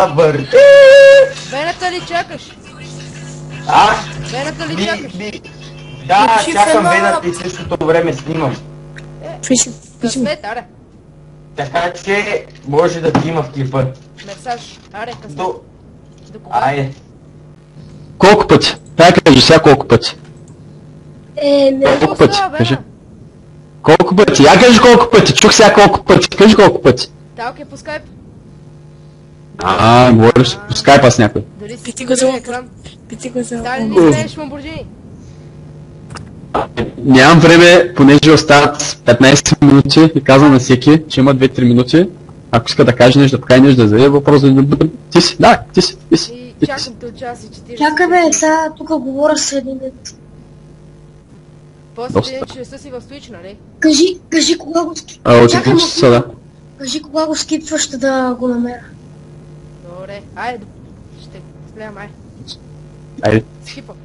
върти. Вената ли чакаш? А? Вената ли чакаш? Да, чакам вената и същото време снимам. Късмет, аре. Така че може да ти има в клипа. Мерсаж, аре, късмет. До... До кога? Айде. Колко пъти? Дай кажи сега колко пъти. Не Колко пъти? остава, Кажи. бе. Колко пъти? Я кажи колко пъти. Чух сега колко пъти. Кажи колко пъти. Талки по скайп. Говориш по скайпа с някой. Дори си Пити го за екран. Пити го за Стали ли знаеш Ламборджини? Нямам време, понеже остават 15 минути и казвам на всеки, че има 2-3 минути. Ако иска да каже нещо, да покаже нещо, да зададе въпрос, да... Ти си, да, ти си. И чакам те от час и 40. Чакай бе, сега тук говоря с един дет. После Доста. ти не си в Twitch, нали? Кажи кога го Очевидно са, да. Кажи кога го скипваш, да го намеря. Добре, айде. Ще гледам, ай. Айде. Скипам.